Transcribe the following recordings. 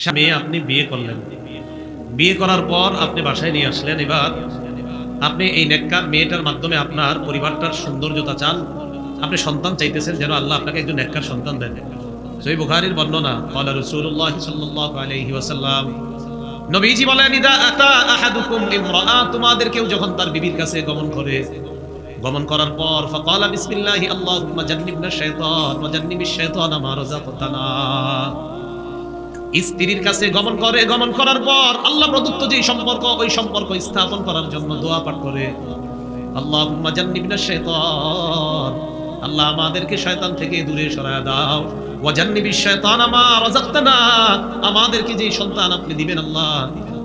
মেয়ে আপনি বিয়ে করলেন, বিয়ে করার পর আপনি বাসায় নিয়ে আসলেন। এবার আপনি এই নেককার মেয়েটার মাধ্যমে আপনার পরিবারটার সৌন্দর্যতা চান, আপনি সন্তান চাইতেছেন যেন আল্লাহ আপনাকে একজন নেককার সন্তান দেন। সহিহ বুখারীর বর্ণনা, ক্বালা রাসূলুল্লাহ সাল্লাল্লাহু আলাইহি ওয়াসাল্লাম, নবীজি বলেন, ইদা আতা আহাদুকুম ইমরাআ, তোমাদের কেউ যখন তার বিবির কাছে গমন করার পর ফাকালা বিসমিল্লাহি আল্লাহুম্মা জান্নিবনা শাইতান ওয়া জান্নিবিশ শাইতানা মা রাযাকতানা, স্ত্রীর কাছে গমন করার পর আল্লাহ প্রদত্ত যে সম্পর্ক, ওই সম্পর্ক স্থাপন করার জন্য দোয়া পাঠ করে, আল্লাহুম্মা জান্নিবনা শাইতান, আল্লাহ আমাদেরকে শয়তান থেকে দূরে সরায় দাও, ওয়া জান্নিবিশ শাইতানা মা রাযাকতানা, আমাদেরকে যে সন্তান আপনি দিবেন আল্লাহ,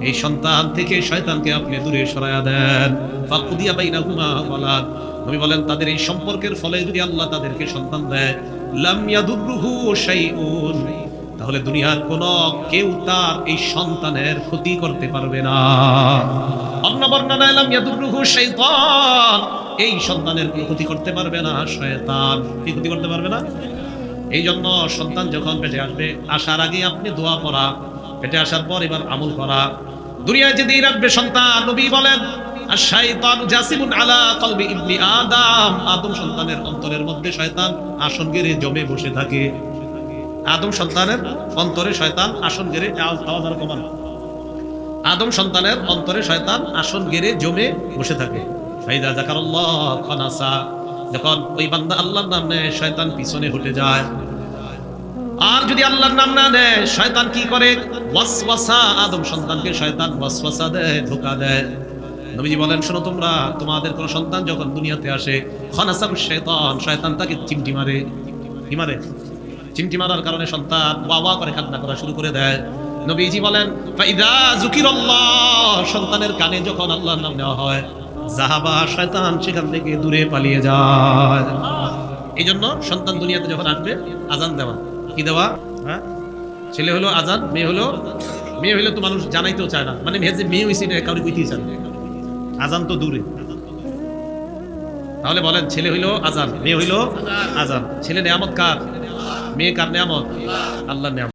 এই সন্তান থেকে শয়তানকে আপনি দূরে সরায় দেন। ফাকুদিয়া বাইনাহুমা ওয়ালাদ, নবী বলেন তাদের এই সম্পর্কের ফলে যদি আল্লাহ তাদেরকে সন্তান দেয়, লাম ইয়াদুররুহু শাইউন, তাহলে দুনিয়ার কোন কেউ তার এই সন্তানের ক্ষতি করতে পারবে না। অন্য বর্ণনায় লাম ইয়াদুররুহু শাইতান, এই সন্তানের কোনো ক্ষতি করতে পারবে না শয়তান। কি ক্ষতি করতে পারবে না? এই জন্য সন্তান যখন পেটে আসবে, আসার আগে আপনি দোয়া করা, পেটে আসার পর এবার আমল করা। দুনিয়ায় যেদিন আসবে সন্তান, নবী বলেন আশ-শাইতান জাসিমুন আলা কলবি ইবনি আদম, আদম সন্তানের অন্তরের মধ্যে শয়তান আসন গেড়ে জমে বসে থাকে। আদম সন্তানের অন্তরে শয়তান আসন গেড়ে, আওয়াজ আর কমান, আদম সন্তানের অন্তরে শয়তান আসন গেড়ে জমে বসে থাকে। ফাইদা যাকারাল্লাহ খানাসা, যখন ওই বান্দা আল্লাহর নাম নেয় শয়তান পিছনে হটে যায়। আর যদি আল্লাহর নাম না নেয় শয়তান কি করে? ওয়াসওয়াসা, আদম সন্তানকে শয়তান ওয়াসওয়াসা দেয়, ধোঁকা দেয়। নবীজি বলেন, শোনো তোমরা, তোমাদের কোন সন্তান যখন দুনিয়াতে আসে, খানাসাবুশ শাইতান, শয়তান তাকে চিমটি মারে। কি মারে? চিমটি মারার কারণে সন্তান ওয়া ওয়া করে কান্না করা শুরু করে দেয়। নবীজি বলেন, ফাইদা যুকিরাল্লাহ, সন্তানের কানে যখন আল্লাহর নাম নেওয়া হয়, যাহাবা, শয়তান সেখান থেকে দূরে পালিয়ে যায়। এই জন্য সন্তান দুনিয়াতে যখন আসবে আজান দেওয়া। কি দেওয়া? হ্যাঁ, ছেলে হলো আজান, মেয়ে হলো তো মানুষ জানাইতেও চায় না, মানে মেয়ে হয়েছে না কাউকে কইতেই চায় না, আজান তো দূরে। তাহলে বলেন, ছেলে হইলো আজান, মেয়ে হইলো আজান। ছেলে নেয়ামত কার? মেয়ে কার নেয়ামত? আল্লাহর নেয়ামত।